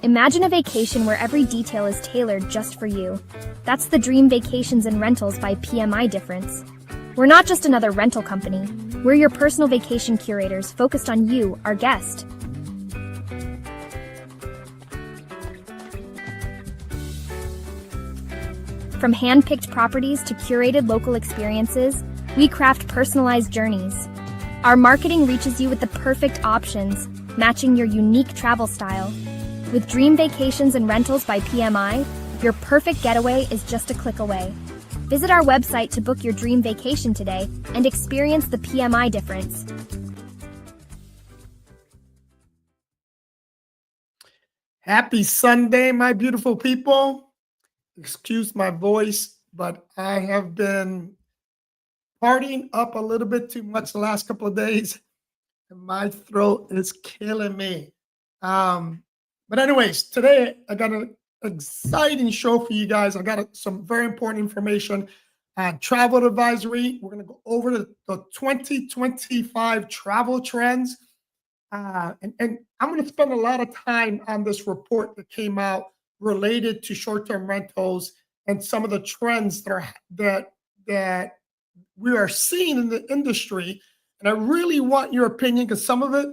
Imagine a vacation where every detail is tailored just for you. That's the Dream Vacations and Rentals by PMI Difference. We're not just another rental company. We're your personal vacation curators focused on you, our guest. From hand-picked properties to curated local experiences, we craft personalized journeys. Our marketing reaches you with the perfect options, matching your unique travel style. With Dream Vacations and Rentals by PMI, your perfect getaway is just a click away. Visit our website to book your dream vacation today and experience the PMI difference. Happy Sunday, my beautiful people. Excuse my voice, but I have been partying up a little bit too much the last couple of days, and my throat is killing me. But anyways, today I got an exciting show for you guys. I got some very important information on travel advisory. We're going to go over the 2025 travel trends. And I'm going to spend a lot of time on this report that came out related to short-term rentals and some of the trends that we are seeing in the industry. And I really want your opinion because some of it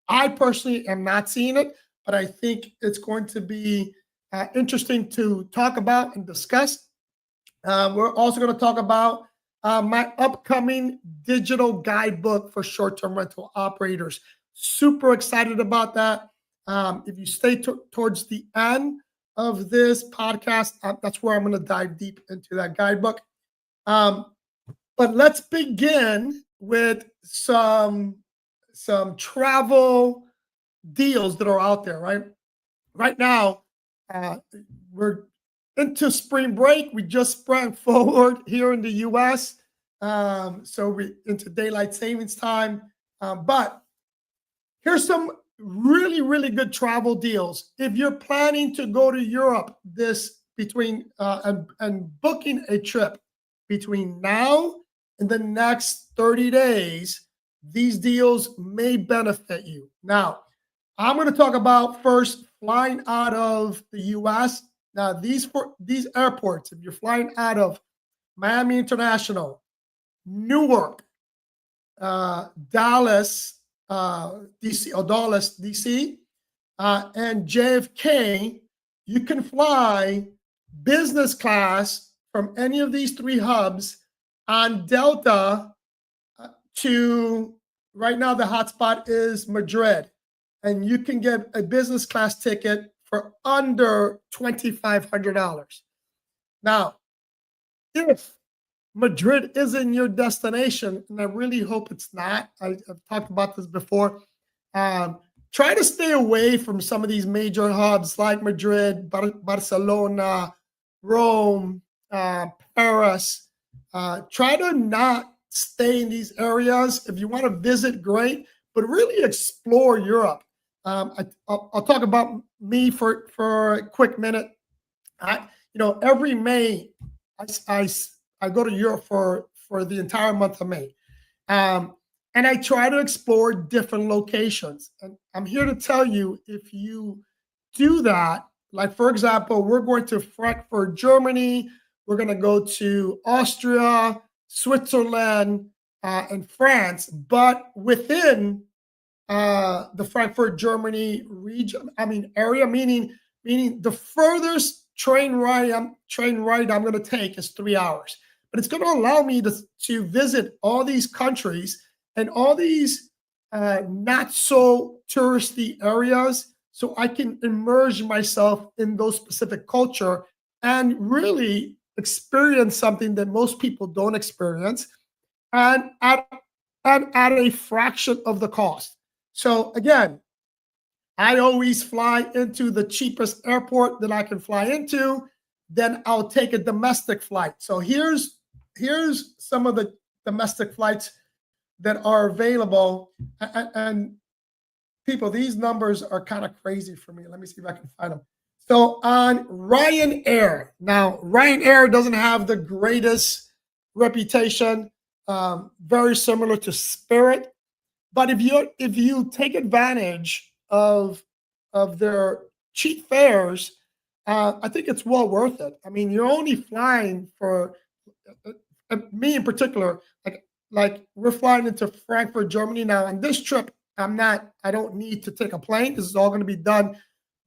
I personally am not seeing it, but I think it's going to be interesting to talk about and discuss. We're also going to talk about my upcoming digital guidebook for short-term rental operators. Super excited about that. If you stay towards the end of this podcast, that's where I'm going to dive deep into that guidebook. But let's begin with some travel deals that are out there, right? Right now, we're into spring break. We just sprang forward here in the U.S. So we're into daylight savings time. But here's some really, really good travel deals. If you're planning to go to Europe and booking a trip between now and the next 30 days, these deals may benefit you. Now, I'm going to talk about first flying out of the U.S. Now, these airports, if you're flying out of Miami International, Newark, Dallas, DC, and JFK, you can fly business class from any of these three hubs on Delta to, right now the hotspot is Madrid, and you can get a business class ticket for under $2,500. Now, if Madrid isn't your destination, and I really hope it's not. I've talked about this before. Try to stay away from some of these major hubs like Madrid, Barcelona, Rome, Paris. Try to not stay in these areas. If you want to visit, great, but really explore Europe. I'll talk about me for a quick minute. Every May, I go to Europe for the entire month of May. And I try to explore different locations. And I'm here to tell you, if you do that, like, for example, we're going to Frankfurt, Germany. We're going to go to Austria, Switzerland, and France. But within the Frankfurt, Germany area, meaning the furthest train ride I'm going to take is 3 hours. But it's going to allow me to visit all these countries and all these not so touristy areas, so I can immerse myself in those specific culture and really experience something that most people don't experience, and at a fraction of the cost. So again, I always fly into the cheapest airport that I can fly into. Then I'll take a domestic flight. So here's some of the domestic flights that are available. And people, these numbers are kind of crazy for me. Let me see if I can find them. So on Ryanair, now Ryanair doesn't have the greatest reputation, very similar to Spirit. But if you take advantage of their cheap fares, I think it's well worth it. I mean, you're only flying for me in particular, like we're flying into Frankfurt, Germany now. And this trip, I don't need to take a plane. This is all going to be done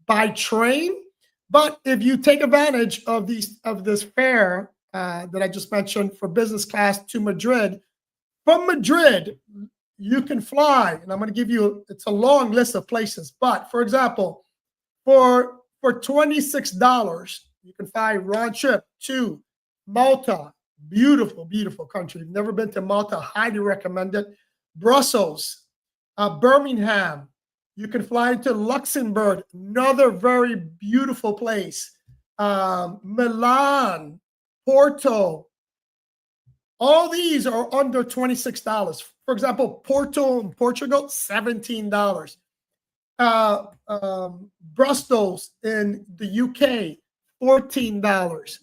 by train. But if you take advantage of this fare that I just mentioned for business class to Madrid, from Madrid, you can fly, and I'm going to give you, it's a long list of places. But for example, for $26, you can fly round trip to Malta. Beautiful, beautiful country. If you've never been to Malta, highly recommend it. Brussels, Birmingham. You can fly into Luxembourg, another very beautiful place. Milan, Porto. All these are under $26. For example, Porto in Portugal, $17. Brussels in the UK, $14.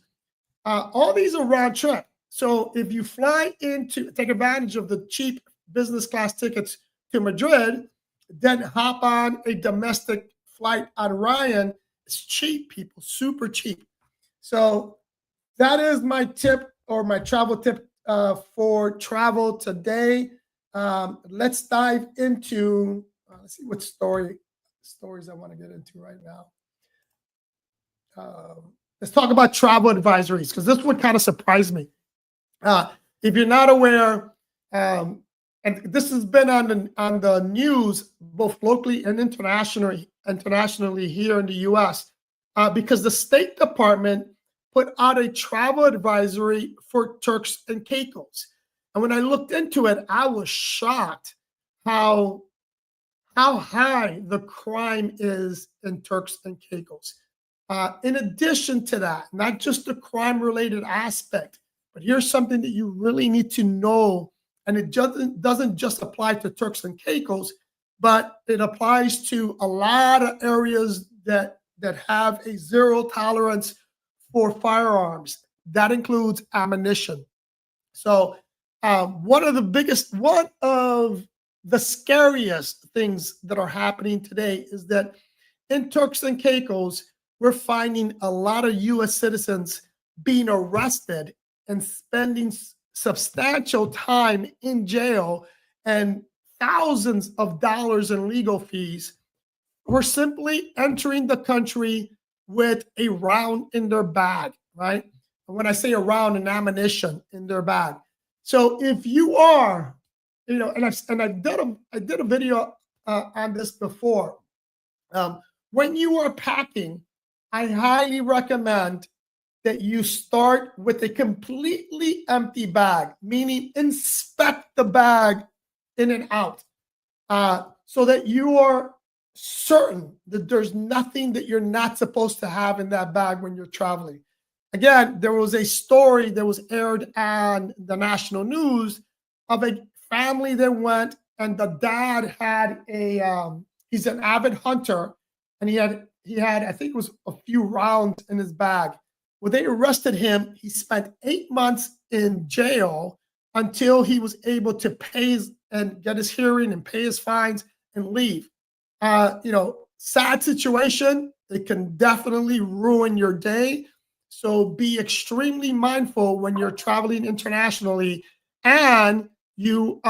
All these are round trip. So if you fly take advantage of the cheap business class tickets to Madrid, then hop on a domestic flight on Ryan. It's cheap, people, super cheap. So that is my tip, or my travel tip for travel today. Let's dive into, let's see what stories I want to get into right now. Let's talk about travel advisories, because this one kind of surprised me. If you're not aware, and this has been on the news both locally and internationally here in the U.S., because the State Department put out a travel advisory for Turks and Caicos. And when I looked into it, I was shocked how high the crime is in Turks and Caicos. In addition to that, not just the crime-related aspect, but here's something that you really need to know, and it doesn't just apply to Turks and Caicos, but it applies to a lot of areas that have a zero tolerance for firearms. That includes ammunition. So one of the scariest things that are happening today is that in Turks and Caicos, we're finding a lot of U.S. citizens being arrested and spending substantial time in jail and thousands of dollars in legal fees for simply entering the country with a round in their bag, right? And when I say a round, an ammunition in their bag. So if you are, and I did a video on this before. When you are packing, I highly recommend that you start with a completely empty bag, meaning inspect the bag in and out, so that you are certain that there's nothing that you're not supposed to have in that bag when you're traveling. Again, there was a story that was aired on the national news of a family that went, and the dad had he's an avid hunter, and he had, I think it was a few rounds in his bag. When they arrested him, he spent 8 months in jail until he was able to pay and get his hearing and pay his fines and leave. Sad situation. It can definitely ruin your day. So be extremely mindful when you're traveling internationally, and you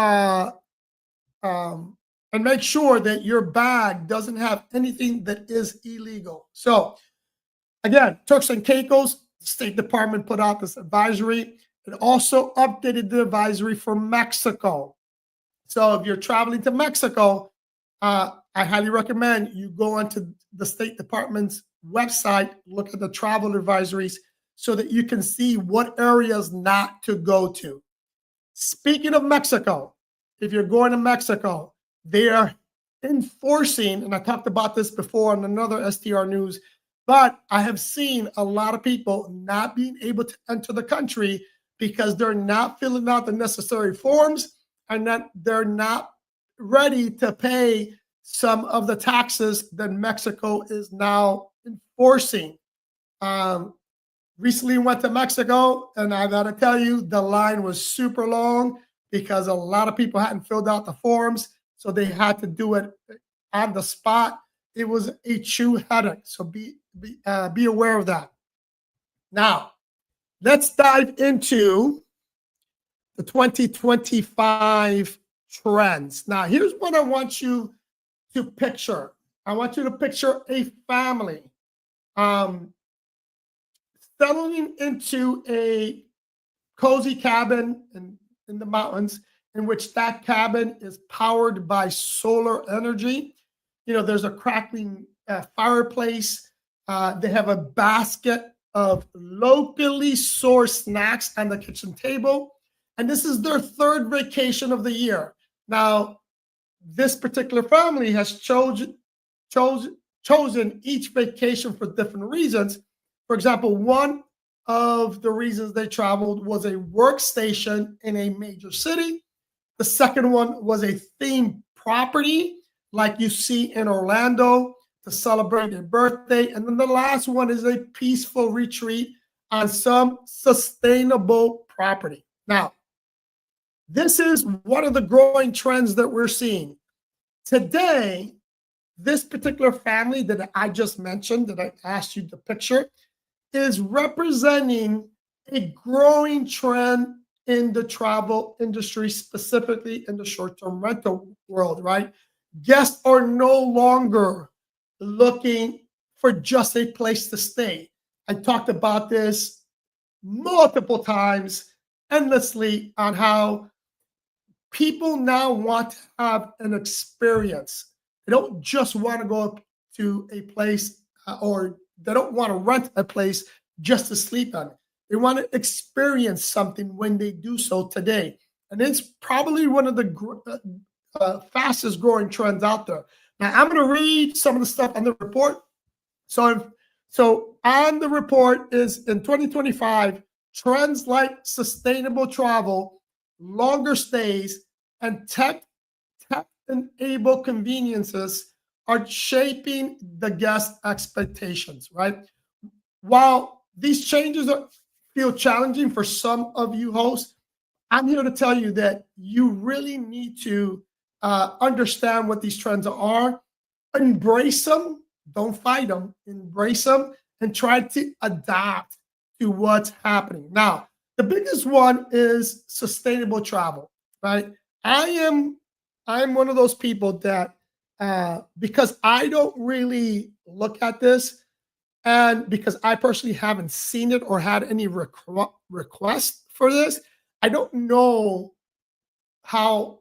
and make sure that your bag doesn't have anything that is illegal. So again, Turks and Caicos, the State Department put out this advisory. It also updated the advisory for Mexico. So if you're traveling to Mexico, I highly recommend you go onto the State Department's website, look at the travel advisories so that you can see what areas not to go to. Speaking of Mexico, if you're going to Mexico, they are enforcing, and I talked about this before on another STR News, but I have seen a lot of people not being able to enter the country because they're not filling out the necessary forms, and that they're not ready to pay some of the taxes that Mexico is now enforcing. Recently went to Mexico, and I gotta tell you, the line was super long because a lot of people hadn't filled out the forms, so they had to do it on the spot. it was a true headache. So be aware of that. Now, let's dive into the 2025 trends. Now, here's what I want you to picture. I want you to picture a family um, settling into a cozy cabin in the mountains, in which that cabin is powered by solar energy. There's a crackling fireplace. They have a basket of locally sourced snacks on the kitchen table. And this is their third vacation of the year. Now, this particular family has chosen each vacation for different reasons. For example, one of the reasons they traveled was a workstation in a major city. The second one was a themed property like you see in Orlando to celebrate a birthday. And then the last one is a peaceful retreat on some sustainable property. Now, this is one of the growing trends that we're seeing. Today, this particular family that I just mentioned, that I asked you to picture, is representing a growing trend in the travel industry, specifically in the short-term rental world, right? Guests are no longer looking for just a place to stay. I talked about this multiple times, endlessly, on how people now want to have an experience. They don't just want to go up to a place or they don't want to rent a place just to sleep on it. They want to experience something when they do so today. And it's probably one of the fastest growing trends out there. Now, I'm going to read some of the stuff on the report. So on the report is in 2025, trends like sustainable travel, longer stays, and tech-enabled conveniences are shaping the guest expectations, right? While these changes feel challenging for some of you hosts, I'm here to tell you that you really need to understand what these trends are, embrace them, don't fight them, embrace them, and try to adapt to what's happening. Now, the biggest one is sustainable travel, right? I'm one of those people that because I don't really look at this, and because I personally haven't seen it or had any requests for this, I don't know how.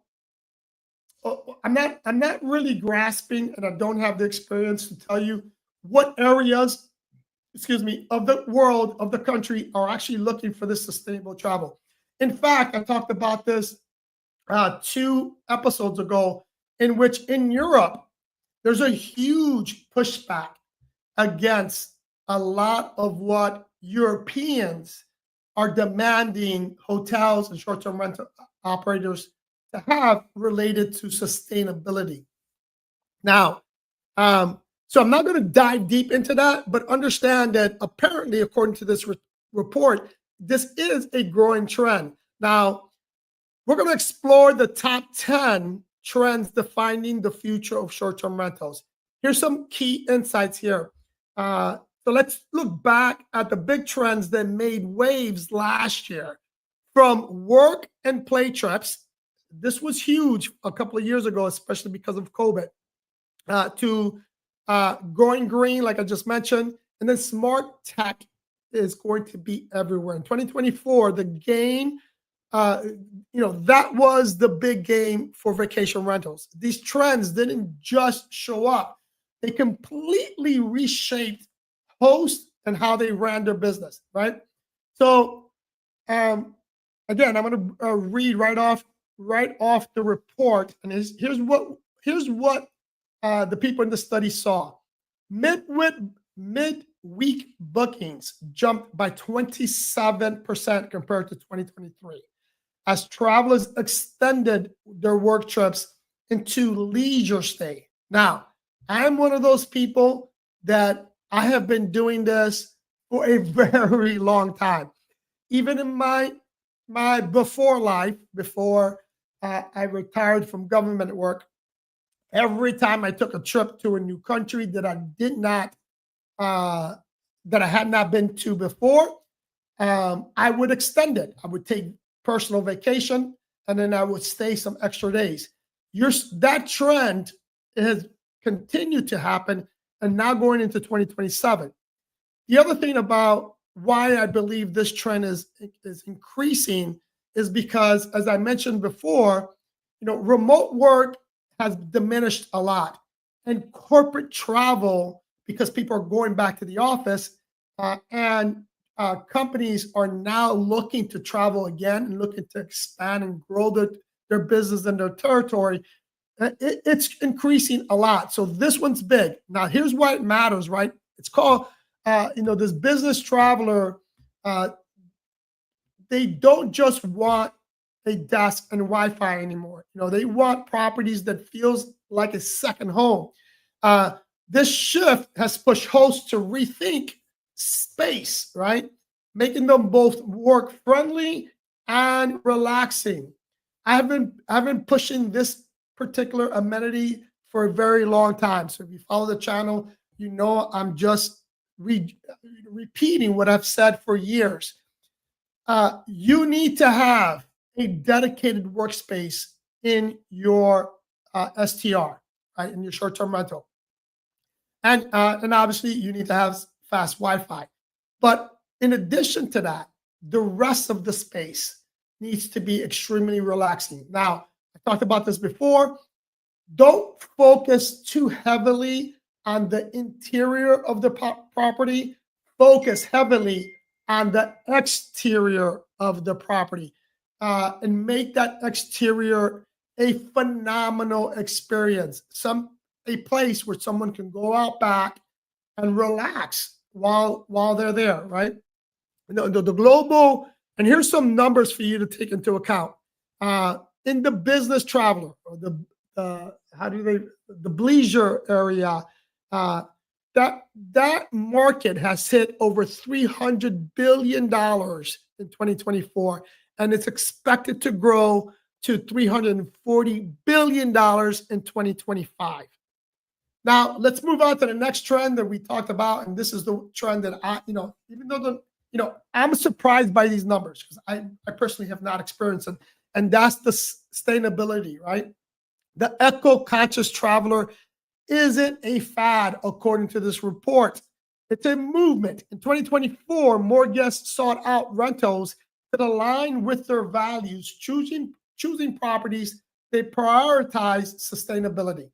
I'm not really grasping, and I don't have the experience to tell you what areas, of the world, of the country, are actually looking for this sustainable travel. In fact, I talked about this 2 episodes ago, in which in Europe, there's a huge pushback against a lot of what Europeans are demanding hotels and short-term rental operators to have related to sustainability. Now, so I'm not going to dive deep into that, but understand that apparently, according to this report, this is a growing trend. Now, we're going to explore the top 10 trends defining the future of short-term rentals. Here's some key insights here. So let's look back at the big trends that made waves last year. From work and play trips, this was huge a couple of years ago, especially because of COVID, to going green, like I just mentioned, and then smart tech is going to be everywhere. In 2024, the game, that was the big game for vacation rentals. These trends didn't just show up, they completely reshaped hosts and how they ran their business, right? So, again, I'm going to read right off the report, and here's what the people in the study saw. Midweek bookings jumped by 27% compared to 2023 as travelers extended their work trips into leisure stay. Now, I'm one of those people that I have been doing this for a very long time. Even in my before life, before I retired from government work, Every time I took a trip to a new country that I did not, uh, that I had not been to before, I would extend it. I would take personal vacation, and then I would stay some extra days. That trend has continued to happen, and now going into 2027. The other thing about why I believe this trend is increasing is because, as I mentioned before, remote work has diminished a lot, and corporate travel, because people are going back to the office, and companies are now looking to travel again and looking to expand and grow their business and their territory. It's increasing a lot. So this one's big. Now, here's why it matters, right? It's called, this business traveler. Uh, they don't just want a desk and Wi-Fi anymore. They want properties that feels like a second home. Uh, this shift has pushed hosts to rethink space, right? Making them both work friendly and relaxing. I've been pushing this particular amenity for a very long time. So if you follow the channel, I'm just repeating what I've said for years. You need to have a dedicated workspace in your STR, right, in your short-term rental, and obviously you need to have fast Wi-Fi. But in addition to that, the rest of the space needs to be extremely relaxing. Now, I talked about this before. Don't focus too heavily on the interior of the property. Focus heavily on the exterior of the property, and make that exterior a phenomenal experience. A place where someone can go out back and relax while they're there, right? The global, and here's some numbers for you to take into account. In the business traveler, or the bleisure area, that market has hit over $300 billion in 2024, and it's expected to grow to $340 billion in 2025. Now, let's move on to the next trend that we talked about, and this is the trend that even though I'm surprised by these numbers because I personally have not experienced it, and that's the sustainability, right? The eco-conscious traveler isn't a fad, according to this report. It's a movement. In 2024, more guests sought out rentals that align with their values, choosing properties that prioritize sustainability.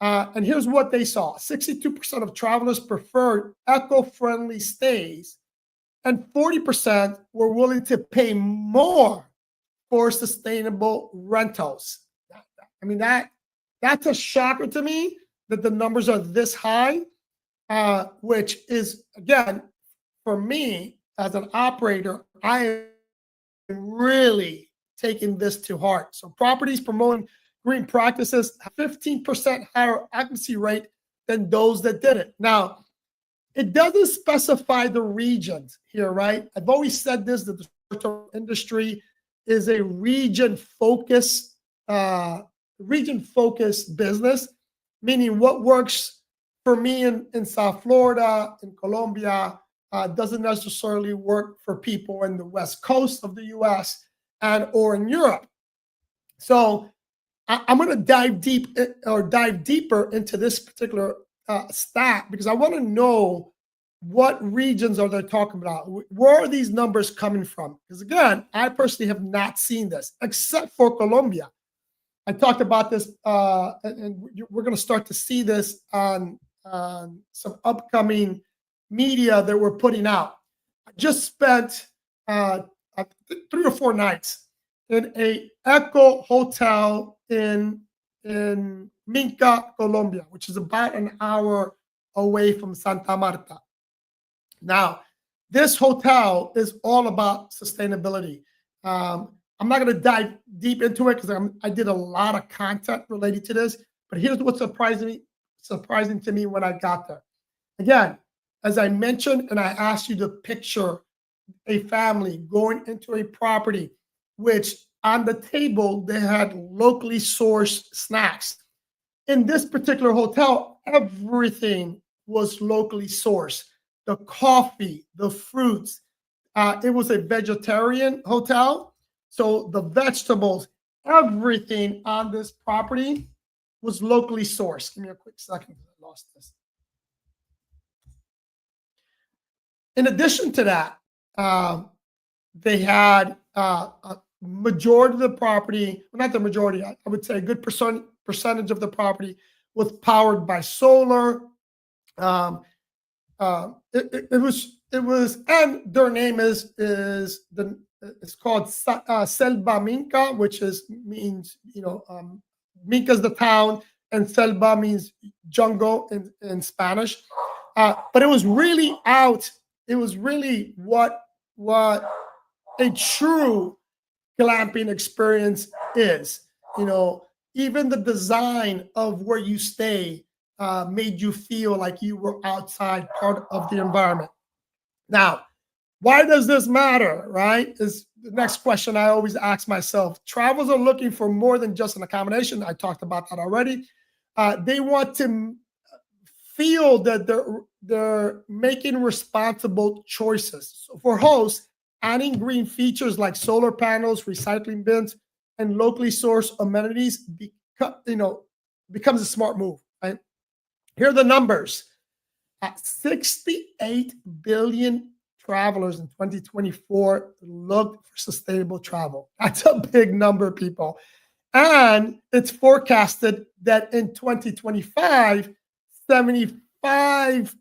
And here's what they saw: 62% of travelers preferred eco-friendly stays, and 40% were willing to pay more for sustainable rentals. I mean, that's a shocker to me that the numbers are this high, which is, again, for me as an operator, I am really taking this to heart. So properties promoting green practices have 15% higher occupancy rate than those that didn't. Now, it doesn't specify the regions here, right? I've always said this, that the short-term industry is a region-focused business, meaning what works for me in South Florida, in Colombia, doesn't necessarily work for people in the West Coast of the US or in Europe. So I'm going to dive deeper into this particular stat, because I want to know what regions are they talking about. Where are these numbers coming from? Because again, I personally have not seen this except for Colombia. I talked about this, and we're going to start to see this on some upcoming media that we're putting out. I just spent 3 or 4 nights in a Eco hotel in Minca, Colombia, which is about an hour away from Santa Marta. Now, this hotel is all about sustainability. I'm not going to dive deep into it because I did a lot of content related to this. But here's what's surprising to me when I got there. Again, as I mentioned, and I asked you to picture a family going into a property, which on the table they had locally sourced snacks. in this particular hotel, everything was locally sourced. The coffee, the fruits. It was a vegetarian hotel. So the vegetables, everything on this property was locally sourced. Give me a quick second. I lost this. In addition to that, they had a majority of the property, well, not the majority, I would say a good percentage of the property was powered by solar. It was, and their name it's called Selva Minka, which means Minka's the town, and Selva means jungle in Spanish. But it was really out. It was really what a true glamping experience is. Even the design of where you stay made you feel like you were outside, part of the environment. Now, why does this matter, right? Is the next question I always ask myself. Travelers are looking for more than just an accommodation. I talked about that already. They want to feel that they're making responsible choices. So for hosts, adding green features like solar panels, recycling bins, and locally sourced amenities becomes a smart move, right? Here are the numbers. 68 billion travelers in 2024 looked for sustainable travel. That's a big number, people. And it's forecasted that in 2025, $75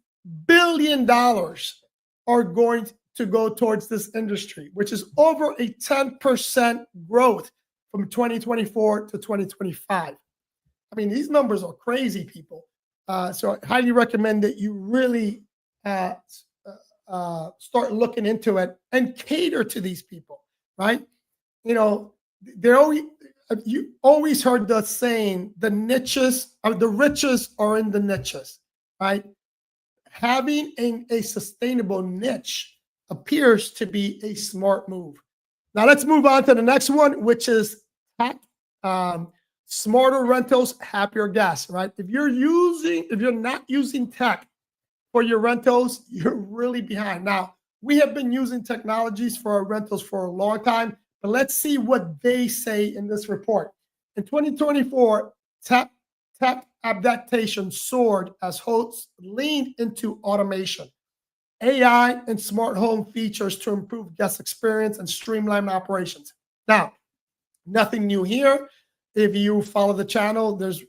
billion are going to go towards this industry, which is over a 10% growth from 2024 to 2025. I mean, these numbers are crazy, people. So I highly recommend that you really start looking into it and cater to these people, right? You always heard the saying, the riches are in the niches, right? Having a sustainable niche appears to be a smart move. Now let's move on to the next one, which is tech. Smarter rentals, happier guests, right? If you're not using tech for your rentals, you're really behind. Now, we have been using technologies for our rentals for a long time, but let's see what they say in this report. In 2024, tech adaptation soared as hosts leaned into automation, AI, and smart home features to improve guest experience and streamline operations. Now, nothing new here. If you follow the channel, there's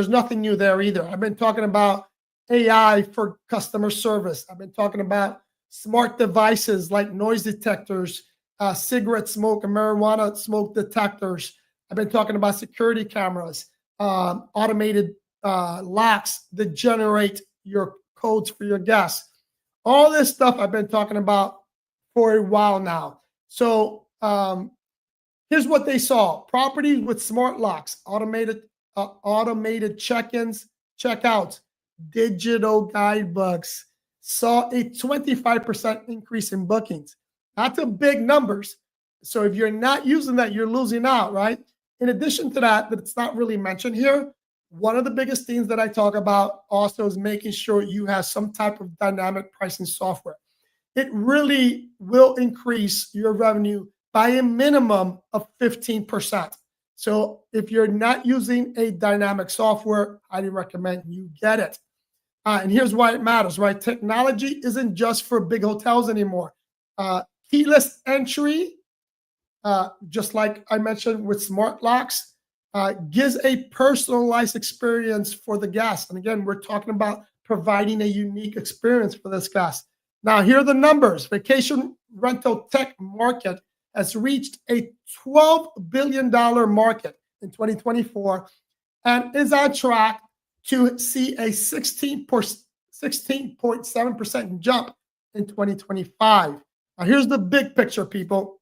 nothing new there either. I've been talking about AI for customer service. I've been talking about smart devices like noise detectors, cigarette smoke and marijuana smoke detectors. I've been talking about security cameras, automated locks that generate your codes for your guests. All this stuff I've been talking about for a while now. So here's what they saw: properties with smart locks, automated check-ins, checkouts, digital guidebooks saw a 25% increase in bookings. That's a big numbers. So if you're not using that, you're losing out, right? In addition to that it's not really mentioned here, one of the biggest things that I talk about also is making sure you have some type of dynamic pricing software. It really will increase your revenue by a minimum of 15%. So if you're not using a dynamic software, I highly recommend you get it. And here's why it matters, right? Technology isn't just for big hotels anymore. Keyless entry, just like I mentioned with smart locks, gives a personalized experience for the guest. And again, we're talking about providing a unique experience for this guest. Now, here are the numbers. Vacation rental tech market has reached a $12 billion market in 2024 and is on track to see a 16.7% jump in 2025. Now, here's the big picture, people.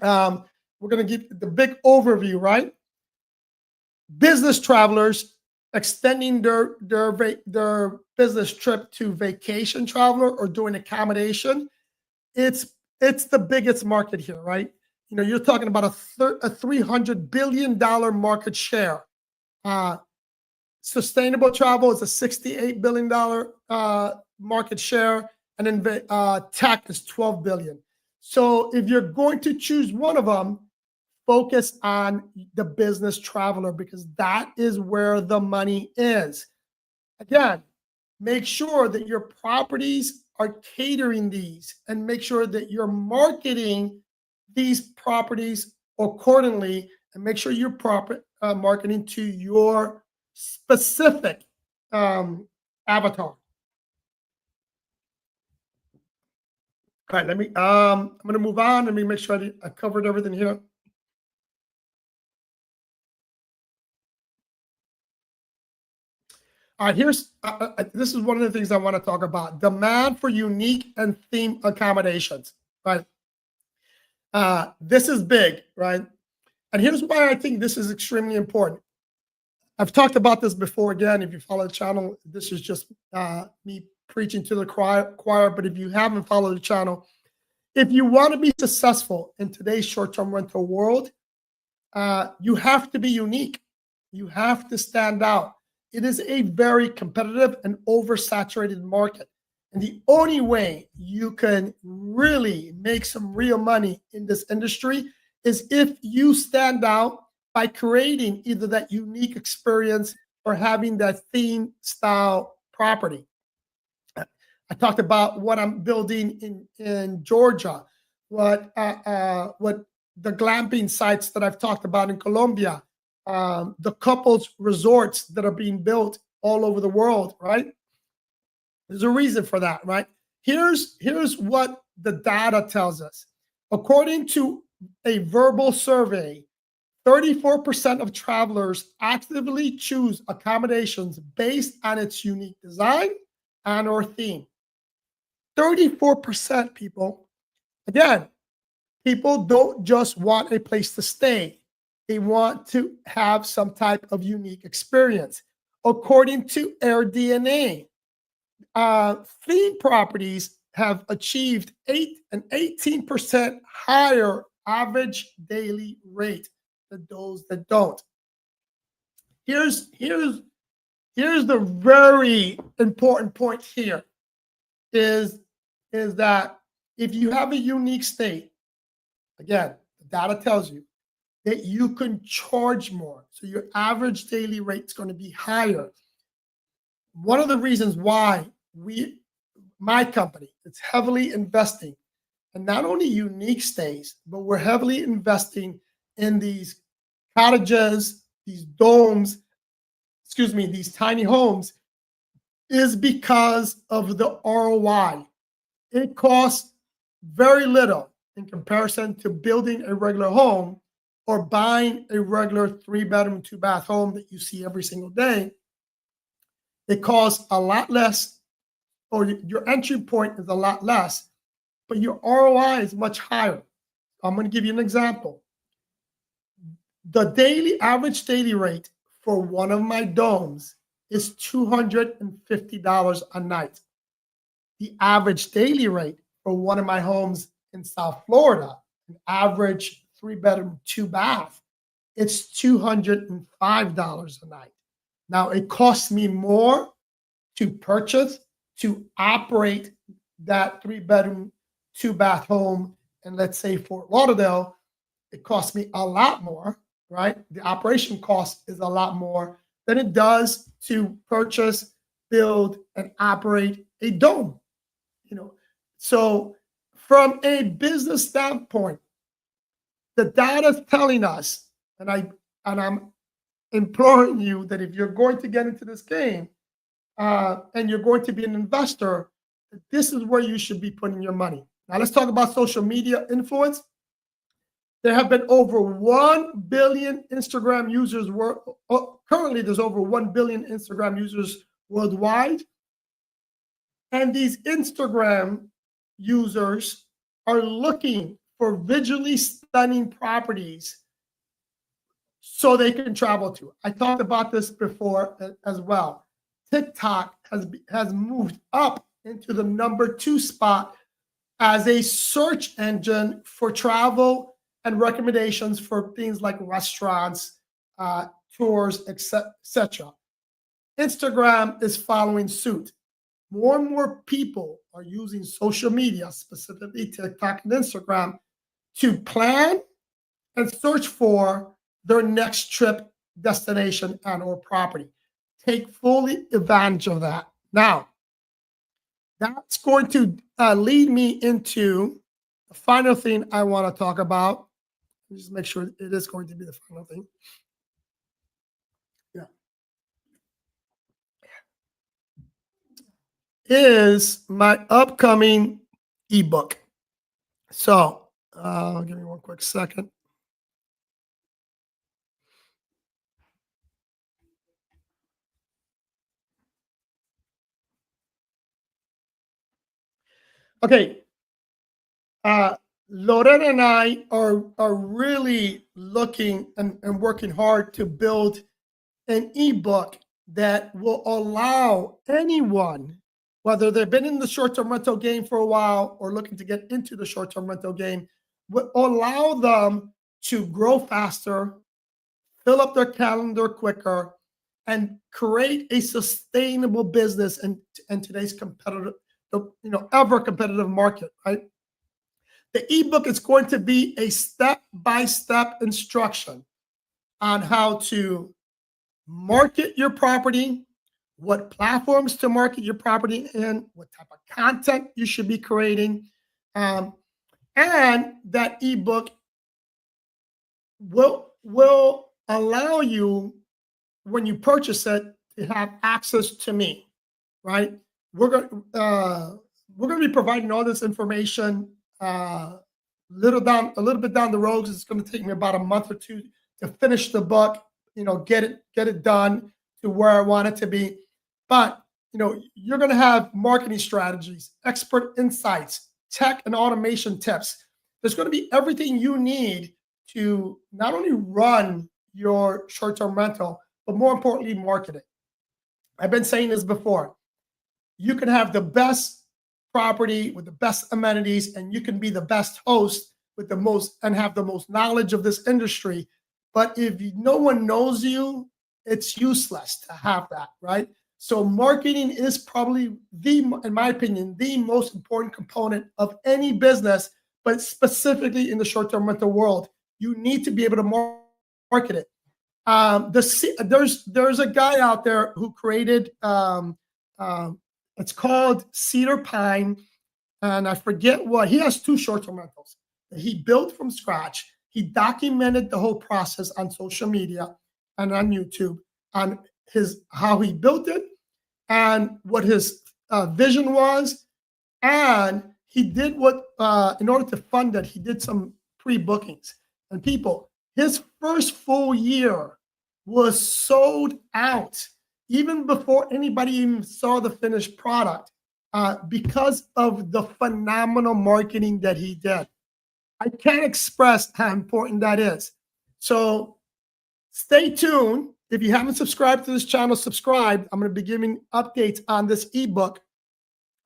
We're going to give the big overview, right? Business travelers extending their business trip to vacation traveler or doing accommodation. It's the biggest market here, right? You're talking about a $300 billion market share. Sustainable travel is a $68 billion market share, and then tech is 12 billion. So if you're going to choose one of them, focus on the business traveler because that is where the money is. Again, make sure that your properties are catering these and make sure that you're marketing these properties accordingly and make sure you're marketing to your specific avatar. All right, I'm going to move on. Let me make sure I covered everything here. All right, here's this is one of the things I want to talk about: demand for unique and theme accommodations. Right, this is big, right? And here's why I think this is extremely important. I've talked about this before. Again, if you follow the channel, this is just me preaching to the choir. But if you haven't followed the channel, if you want to be successful in today's short-term rental world, you have to be unique. You have to stand out. It is a very competitive and oversaturated market. And the only way you can really make some real money in this industry is if you stand out by creating either that unique experience or having that theme style property. I talked about what I'm building in Georgia, what the glamping sites that I've talked about in Colombia, the couples resorts that are being built all over the world, right? There's a reason for that, right? Here's what the data tells us. According to a verbal survey, 34% of travelers actively choose accommodations based on its unique design and or theme. 34%, people. Again, people don't just want a place to stay. They want to have some type of unique experience. According to AirDNA, theme properties have achieved an 18% higher average daily rate than those that don't. Here's the very important point here is that if you have a unique state, again, the data tells you that you can charge more. So your average daily rate is going to be higher. One of the reasons why my company, it's heavily investing in not only unique stays, but we're heavily investing in these cottages, these domes, these tiny homes, is because of the ROI. It costs very little in comparison to building a regular home or buying a regular 3-bedroom, 2-bath home that you see every single day. It costs a lot less, or your entry point is a lot less, but your ROI is much higher. I'm going to give you an example. The average daily rate for one of my domes is $250 a night. The average daily rate for one of my homes in South Florida, an average 3-bedroom, 2-bath, it's $205 a night. Now, it costs me more to purchase, to operate that 3-bedroom, 2-bath home in, let's say, Fort Lauderdale. It costs me a lot more, right? The operation cost is a lot more than it does to purchase, build, and operate a dome. So from a business standpoint, the data is telling us, and I'm imploring you that if you're going to get into this game and you're going to be an investor, this is where you should be putting your money. Now let's talk about social media influence. There have been over 1 billion Instagram users. Currently, there's over 1 billion Instagram users worldwide. And these Instagram users are looking for visually stunning properties so they can travel to. I talked about this before as well. TikTok has moved up into the number 2 spot as a search engine for travel and recommendations for things like restaurants, tours, etc. Instagram is following suit. More and more people are using social media, specifically TikTok and Instagram, to plan and search for their next trip, destination, and or property. Take fully advantage of that. Now, that's going to lead me into the final thing I want to talk about. Just make sure it is going to be the final thing. Yeah. Is my upcoming ebook. So give me one quick second. Okay. Loretta and I are really looking and working hard to build an ebook that will allow anyone, whether they've been in the short-term rental game for a while or looking to get into the short-term rental game, will allow them to grow faster, fill up their calendar quicker, and create a sustainable business in today's competitive, ever competitive market, right? The ebook is going to be a step-by-step instruction on how to market your property, what platforms to market your property in, what type of content you should be creating. And that ebook will allow you, when you purchase it, to have access to me, right? We're going to be providing all this information a little bit down the road. It's going to take me about a month or two to finish the book, get it done to where I want it to be. But you're going to have marketing strategies, expert insights, tech and automation tips. There's going to be everything you need to not only run your short-term rental, but more importantly, market it. I've been saying this before. You can have the best property with the best amenities, and you can be the best host with the most and have the most knowledge of this industry. But if no one knows you, it's useless to have that, right? So marketing is probably in my opinion, the most important component of any business, but specifically in the short-term rental world. You need to be able to market it. There's a guy out there who created it's called Cedar Pine, and I forget what. He has 2 short-term rentals that he built from scratch. He documented the whole process on social media and on YouTube on how he built it and what his vision was. And he did in order to fund it, he did some pre-bookings. And people, his first full year was sold out even before anybody even saw the finished product because of the phenomenal marketing that he did. I can't express how important that is. So stay tuned. If you haven't subscribed to this channel, subscribe. I'm going to be giving updates on this ebook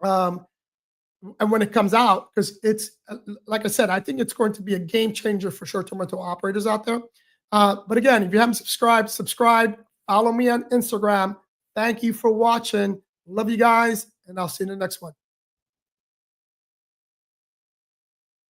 and when it comes out, because it's, like I said, I think it's going to be a game changer for short-term rental operators out there. But again, if you haven't subscribe. Follow me on Instagram. Thank you for watching. Love you guys, and I'll see you in the next one.